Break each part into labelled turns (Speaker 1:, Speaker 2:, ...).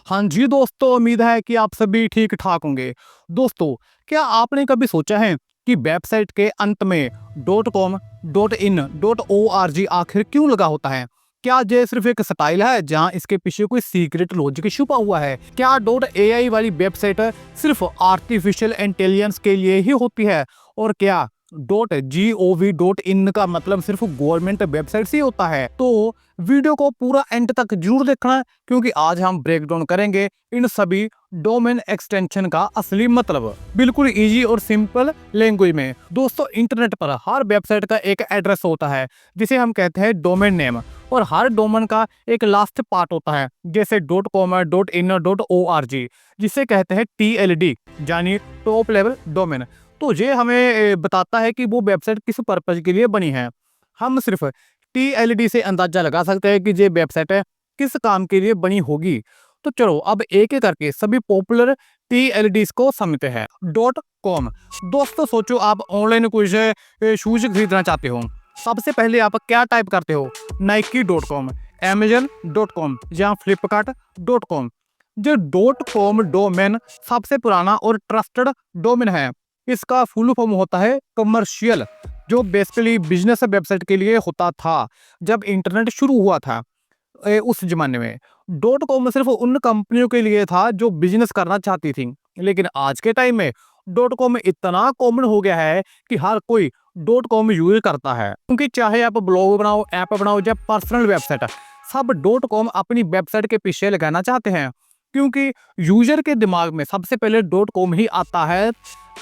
Speaker 1: हाँ जी दोस्तों, उम्मीद है कि आप सभी ठीक ठाक होंगे। दोस्तों, क्या आपने कभी सोचा है कि वेबसाइट के अंत में dot com, dot in, dot O R G आखिर क्यों लगा होता है? क्या ये सिर्फ एक स्टाइल है जहाँ इसके पीछे कोई सीक्रेट लॉजिक छुपा हुआ है? क्या डॉट ए आई वाली वेबसाइट सिर्फ आर्टिफिशियल इंटेलिजेंस के लिए ही होती है? और क्या dot G O V dot in का मतलब सिर्फ गवर्नमेंट वेबसाइट ही होता है? तो वीडियो को पूरा एंड तक जरूर देखना, क्योंकि आज हम ब्रेक डाउन करेंगे इन सभी डोमेन एक्सटेंशन का असली मतलब बिल्कुल इजी और सिंपल लैंग्वेज में। दोस्तों, इंटरनेट पर हर वेबसाइट का एक एड्रेस होता है जिसे हम कहते हैं डोमेन नेम, और हर डोमेन का एक लास्ट पार्ट होता है, जैसे dot com, dot in, dot O R G, जिसे कहते हैं TLD, यानी टॉप लेवल डोमेन। तो ये हमें बताता है कि वो वेबसाइट किस पर्पज के लिए बनी है। हम सिर्फ TLD से अंदाजा लगा सकते हैं कि ये वेबसाइट है किस काम के लिए बनी होगी। तो चलो अब एक एक करके सभी पॉपुलर TLDs को समझते हैं। Dot com. दोस्तों सोचो, आप ऑनलाइन कुछ शूज खरीदना चाहते हो। सबसे पहले आप क्या टाइप करते हो? Nike.com, Amazon.com या Flipkart.com। जो डॉट कॉम डोमेन सबसे पुराना और ट्रस्टेड डोमेन है। इसका फुल फॉर्म होता है कमर्शियल, जो बेसिकली बिजनेस वेबसाइट के लिए होता था जब इंटरनेट शुरू हुआ था। उस जमाने में डॉट कॉम सिर्फ उन कंपनियों के लिए था जो बिजनेस करना चाहती थी, लेकिन आज के टाइम में डॉट कॉम इतना कॉमन हो गया है कि हर कोई डॉट कॉम यूज करता है, क्योंकि चाहे आप ब्लॉग बनाओ, ऐप बनाओ या पर्सनल वेबसाइट, सब डॉट कॉम अपनी वेबसाइट के पीछे लगाना चाहते हैं, क्योंकि यूजर के दिमाग में सबसे पहले डॉट कॉम ही आता है।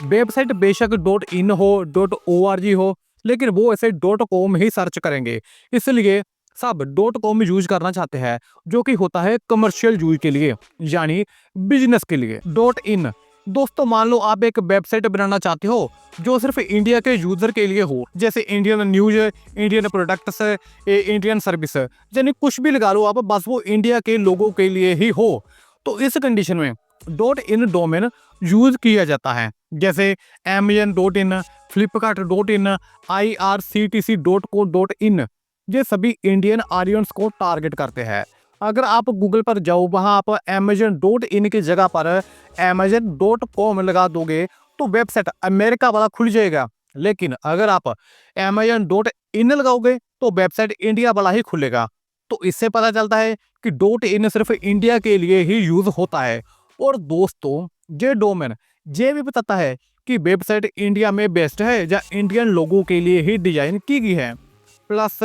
Speaker 1: वेबसाइट बेशक डॉट इन हो, डॉट ओ आर जी हो, लेकिन वो ऐसे डॉट कॉम ही सर्च करेंगे। इसलिए सब डॉट कॉम यूज करना चाहते हैं, जो कि होता है कमर्शियल यूज के लिए, यानी बिजनेस के लिए। Dot in. दोस्तों, मान लो आप एक वेबसाइट बनाना चाहते हो जो सिर्फ इंडिया के यूजर के लिए हो, जैसे Indian news, Indian products, Indian service, यानी कुछ भी लगा लो आप, बस वो इंडिया के लोगों के लिए ही हो। तो इस कंडीशन में डॉट इन डोमेन यूज किया जाता है, जैसे Amazon.in, Flipkart.in, IRCTC.co.in। ये सभी इंडियन ऑडियंस को टारगेट करते हैं। अगर आप गूगल पर जाओ, वहां आप Amazon.in की जगह पर Amazon.com लगा दोगे तो वेबसाइट अमेरिका वाला खुल जाएगा, लेकिन अगर आप Amazon.in लगाओगे तो वेबसाइट इंडिया वाला ही खुलेगा। तो इससे पता चलता है कि डॉट इन सिर्फ इंडिया के लिए ही यूज होता है। और दोस्तों, ये डोमेन ये भी बताता है कि वेबसाइट इंडिया में बेस्ट है या इंडियन लोगों के लिए ही डिजाइन की गई है। प्लस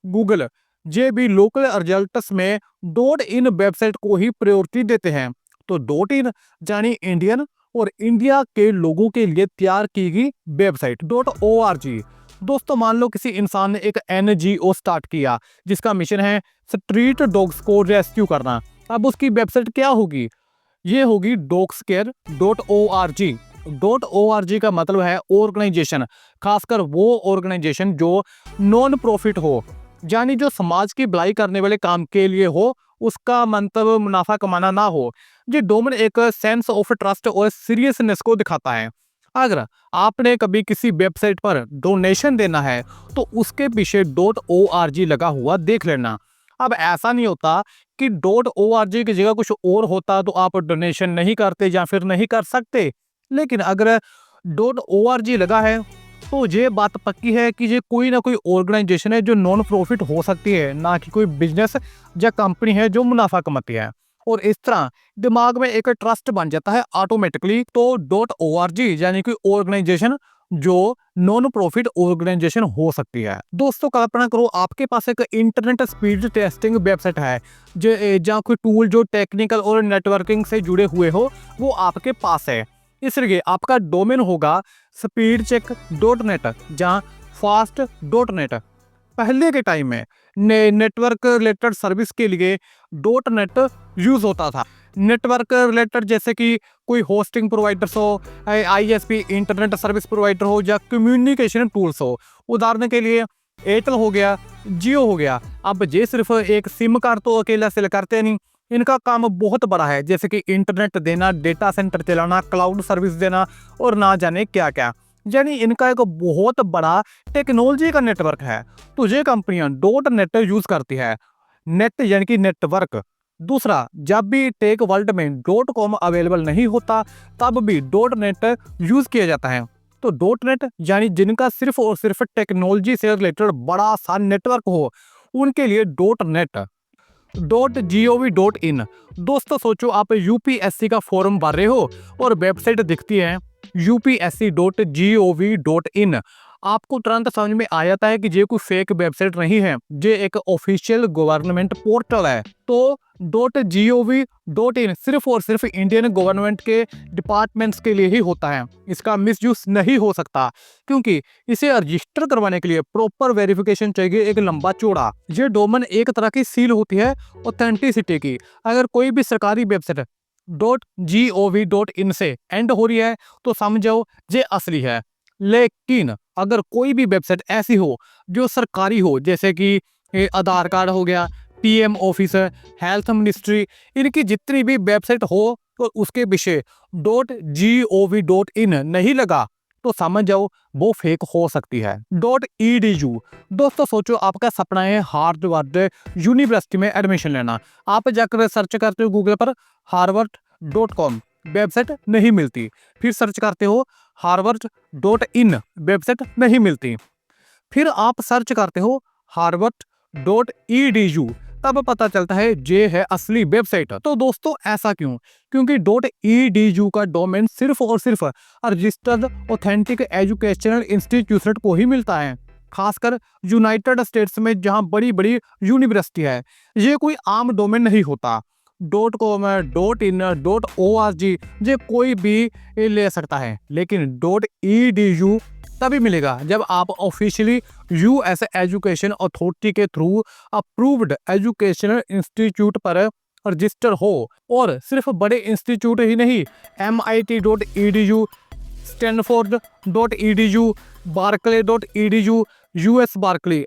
Speaker 1: गूगल ये भी लोकल रिजल्ट्स में डॉट इन वेबसाइट को ही प्रायोरिटी देते हैं। तो डॉट इन यानी इंडियन और इंडिया के लोगों के लिए तैयार की गई website. Dot O R G. दोस्तों, मान लो किसी इंसान ने एक NGO स्टार्ट किया जिसका मिशन है स्ट्रीट डॉग्स को रेस्क्यू करना। अब उसकी वेबसाइट क्या होगी? ये होगी dogscare.org। .org का मतलब है ऑर्गेनाइजेशन, खासकर वो ऑर्गेनाइजेशन जो नॉन प्रॉफिट हो, यानी जो समाज की भलाई करने वाले काम के लिए हो, उसका मंतव्य मुनाफा कमाना ना हो। ये डोमेन एक सेंस ऑफ ट्रस्ट और सीरियसनेस को दिखाता है। अगर आपने कभी किसी वेबसाइट पर डोनेशन देना है तो उसके पीछे .org लगा हुआ देख लेना। अब ऐसा नहीं होता कि .org की जगह कुछ और होता तो आप डोनेशन नहीं करते या फिर नहीं कर सकते, लेकिन अगर .org लगा है तो ये बात पक्की है कि ये कोई ना कोई ऑर्गेनाइजेशन है जो नॉन प्रॉफिट हो सकती है, ना कि कोई बिजनेस या कंपनी है जो मुनाफा कमाती है। और इस तरह दिमाग में एक ट्रस्ट बन जाता है ऑटोमेटिकली। तो .org यानी कि ऑर्गेनाइजेशन जो नॉन प्रॉफिट ऑर्गेनाइजेशन हो सकती है। दोस्तों, कल्पना करो आपके पास एक इंटरनेट स्पीड टेस्टिंग वेबसाइट है, जहाँ कोई टूल जो टेक्निकल और नेटवर्किंग से जुड़े हुए हो वो आपके पास है। इसलिए आपका डोमेन होगा speedcheck.net, जहाँ fast.net। पहले के टाइम में नेटवर्क रिलेटेड सर्विस के लिए .net यूज होता था। नेटवर्क रिलेटेड जैसे कि कोई होस्टिंग प्रोवाइडर्स हो, ISP इंटरनेट सर्विस प्रोवाइडर हो, या कम्युनिकेशन टूल्स हो। उदाहरण के लिए एयरटेल हो गया, जियो हो गया। अब ये सिर्फ एक सिम कार्ड तो अकेला सेल करते नहीं, इनका काम बहुत बड़ा है, जैसे कि इंटरनेट देना, डेटा सेंटर चलाना, क्लाउड सर्विस देना और ना जाने क्या क्या। यानी इनका एक बहुत बड़ा टेक्नोलॉजी का नेटवर्क है। तो ये कंपनियां .net यूज करती है। नेट यानी कि नेटवर्क, दूसरा, जब भी टेक वर्ल्ड में डॉट कॉम अवेलेबल नहीं होता तब भी डॉट नेट यूज किया जाता है। तो डॉट नेट यानी जिनका सिर्फ और सिर्फ टेक्नोलॉजी से रिलेटेड बड़ा सा नेटवर्क हो, उनके लिए डॉट नेट। .gov.in। दोस्तों सोचो, आप यूपीएससी का फॉर्म भर रहे हो और वेबसाइट दिखती है upsc.gov.in। आपको तुरंत समझ में आ जाता है कि ये कोई फेक वेबसाइट नहीं है, ये एक ऑफिशियल गवर्नमेंट पोर्टल है। तो .gov.in सिर्फ और सिर्फ इंडियन गवर्नमेंट के डिपार्टमेंट्स के लिए ही होता है। इसका मिसयूज नहीं हो सकता, क्योंकि इसे रजिस्टर करवाने के लिए प्रॉपर वेरिफिकेशन चाहिए, एक लंबा चौड़ा। ये डोमेन एक तरह की सील होती है ऑथेंटिसिटी की। अगर कोई भी सरकारी वेबसाइट .gov.in से एंड हो रही है तो समझो ये असली है। लेकिन अगर कोई भी वेबसाइट ऐसी हो जो सरकारी हो, जैसे कि आधार कार्ड हो गया, पीएम ऑफिस, हेल्थ मिनिस्ट्री, इनकी जितनी भी वेबसाइट हो तो उसके पीछे .gov.in नहीं लगा तो समझ जाओ वो फेक हो सकती है। .edu। दोस्तों सोचो, आपका सपना है हार्वर्ड यूनिवर्सिटी में एडमिशन लेना। आप जाकर सर्च करते हो गूगल पर harvard.com, वेबसाइट नहीं मिलती। फिर सर्च करते हो harvard.in, वेबसाइट नहीं मिलती। फिर आप सर्च करते हो harvard.edu, तब पता चलता है ये है असली वेबसाइट। तो दोस्तों ऐसा क्यों? क्योंकि .edu का डोमेन सिर्फ और सिर्फ रजिस्टर्ड ऑथेंटिक एजुकेशनल इंस्टीट्यूशन को ही मिलता है, खासकर यूनाइटेड स्टेट्स में जहां बड़ी बड़ी यूनिवर्सिटी है। ये कोई आम डोमेन नहीं होता। .com, .in, .org ये कोई भी ले सकता है, लेकिन .edu तभी मिलेगा जब आप ऑफिशियली यूएस एजुकेशन अथॉरिटी के थ्रू अप्रूव्ड एजुकेशनल इंस्टीट्यूट पर रजिस्टर हो। और सिर्फ बड़े इंस्टीट्यूट ही नहीं, MIT.edu, Stanford.edu, Berkeley.edu, यूएस बार्कली,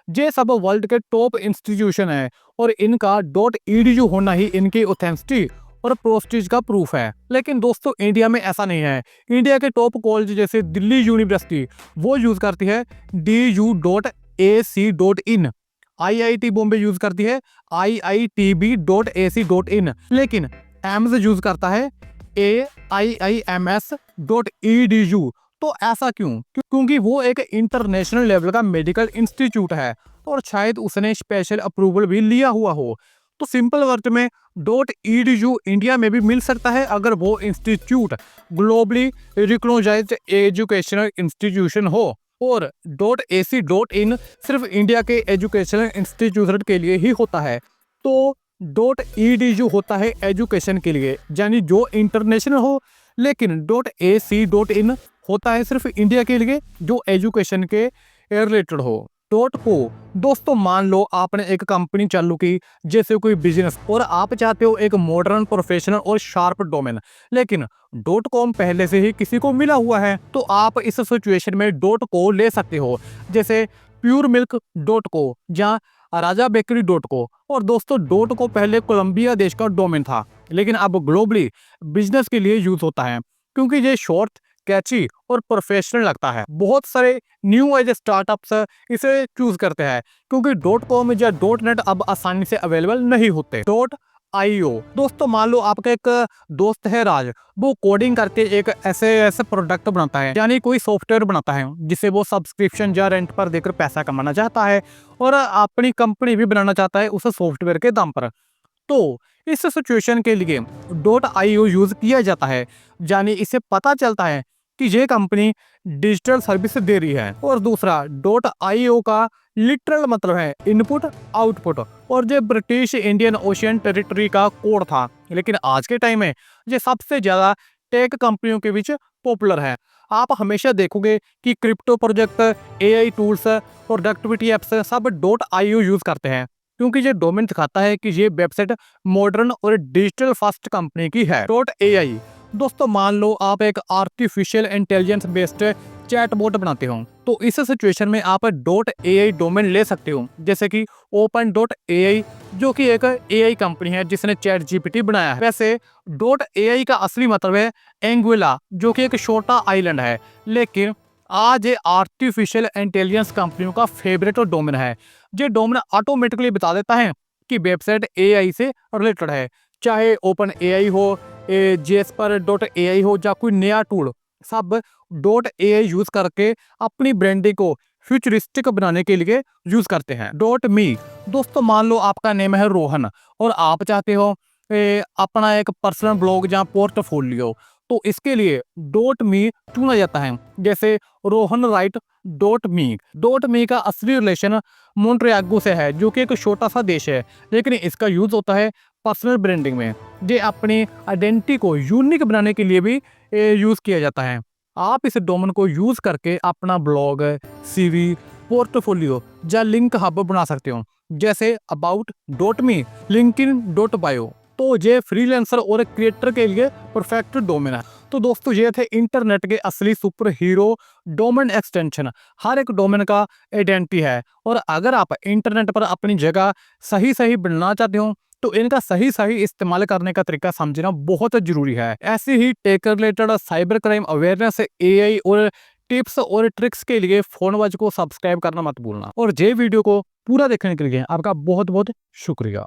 Speaker 1: ये सब वर्ल्ड के टॉप इंस्टीट्यूशन है और इनका .edu होना ही इनकी ऑथेंटिसिटी और प्रेस्टीज का प्रूफ है। लेकिन दोस्तों इंडिया में ऐसा नहीं है। इंडिया के टॉप कॉलेज जैसे दिल्ली यूनिवर्सिटी वो यूज करती है du.ac.in, IIT बॉम्बे यूज करती है IITB.ac.in, लेकिन एम्स यूज करता है AIIMS.edu। तो ऐसा क्यों? क्योंकि वो एक इंटरनेशनल लेवल का मेडिकल इंस्टीट्यूट है और शायद उसने स्पेशल अप्रूवल भी लिया हुआ हो। तो सिंपल वर्ड में .edu इंडिया में भी मिल सकता है अगर वो institute globally recognised educational institution हो, और .ac.in सिर्फ इंडिया के एजुकेशनल इंस्टीट्यूशन के लिए ही होता है। तो .edu होता है एजुकेशन के लिए, यानी जो इंटरनेशनल हो, लेकिन .ac.in होता है सिर्फ इंडिया के लिए जो एजुकेशन के रिलेटेड हो। .co। दोस्तों मान लो आपने एक कंपनी चालू की, जैसे कोई बिजनेस, और आप चाहते हो एक मॉडर्न, प्रोफेशनल और शार्प डोमेन, लेकिन .com पहले से ही किसी को मिला हुआ है, तो आप इस सिचुएशन में .co ले सकते हो, जैसे प्योर मिल्क .co या राजा बेकरी .co। और दोस्तों .co पहले कोलंबिया देश का डोमेन था, लेकिन अब ग्लोबली बिजनेस के लिए यूज होता है क्योंकि ये शॉर्ट, कैची और प्रोफेशनल लगता है। बहुत सारे न्यू एज स्टार्टअप्स इसे चूज करते हैं क्योंकि .com या .net अब आसानी से अवेलेबल नहीं होते। .io। दोस्तों मान लो आपका एक दोस्त है राज, वो कोडिंग करके एक ऐसे प्रोडक्ट बनाता है, यानी कोई सॉफ्टवेयर बनाता है जिसे वो सब्सक्रिप्शन या रेंट पर देकर पैसा कमाना चाहता है और अपनी कंपनी भी बनाना चाहता है उस सॉफ्टवेयर के दाम पर। तो इस सिचुएशन के लिए .io यूज किया जाता है, यानी इसे पता चलता है कि ये कंपनी डिजिटल सर्विस दे रही है। और दूसरा .io का लिटरल मतलब है इनपुट आउटपुट, और ये ब्रिटिश इंडियन ओशियन टेरिटरी का कोड था, लेकिन आज के टाइम में ये सबसे ज्यादा टेक कंपनियों के बीच पॉपुलर है। आप हमेशा देखोगे कि crypto project, AI tools, productivity apps सब .io यूज करते हैं क्योंकि ये डोमेन दिखाता है कि ये वेबसाइट मॉडर्न और डिजिटल फर्स्ट कंपनी की है। .ai। दोस्तों मान लो आप एक आर्टिफिशियल इंटेलिजेंस बेस्ड चैटबॉट बनाते हो, तो इस सिचुएशन में आप .ai डोमेन ले सकते हो, जैसे कि open.ai जो कि एक AI कंपनी है जिसने ChatGPT बनाया है। वैसे .ai का असली मतलब है एंगुइला, जो कि एक छोटा आइलैंड है, लेकिन आज ये आर्टिफिशियल इंटेलिजेंस कंपनियों का फेवरेट डोमेन है। ये डोमेन ऑटोमेटिकली बता देता है कि वेबसाइट एआई से रिलेटेड है, चाहे ओपन एआई हो, जेस्पर.ai हो या कोई नया टूल, सब .ai यूज करके अपनी ब्रांडिंग को फ्यूचरिस्टिक बनाने के लिए यूज करते हैं। .me, दोस्तों मान लो आपका नेम है रोहन और आप चाहते हो अपना एक पर्सनल ब्लॉग या पोर्टफोलियो, तो इसके लिए .me चुना जाता है। जैसे रोहन राइट .me का असली रिलेशन मोन्ट्रियागो से है, जो कि एक छोटा सा देश है, लेकिन इसका यूज होता है पर्सनल ब्रांडिंग में। ये अपनी आइडेंटिटी को यूनिक बनाने के लिए भी यूज किया जाता है। आप इस डोमेन को यूज करके अपना ब्लॉग, सीवी, पोर्टफोलियो या लिंक हब बना सकते हो, जैसे about.me, linkedin.bio। तो ये फ्रीलांसर और क्रिएटर के लिए परफेक्ट डोमेन है। तो दोस्तों ये थे इंटरनेट के असली सुपर हीरो डोमेन एक्सटेंशन। हर एक डोमेन का आइडेंटिटी है, और अगर आप इंटरनेट पर अपनी जगह सही सही बनना चाहते हो तो इनका सही सही इस्तेमाल करने का तरीका समझना बहुत जरूरी है। ऐसे ही tech related cyber crime awareness, AI और टिप्स और ट्रिक्स के लिए फोन वॉच को सब्सक्राइब करना मत भूलना। और ये वीडियो को पूरा देखने के लिए आपका बहुत बहुत शुक्रिया।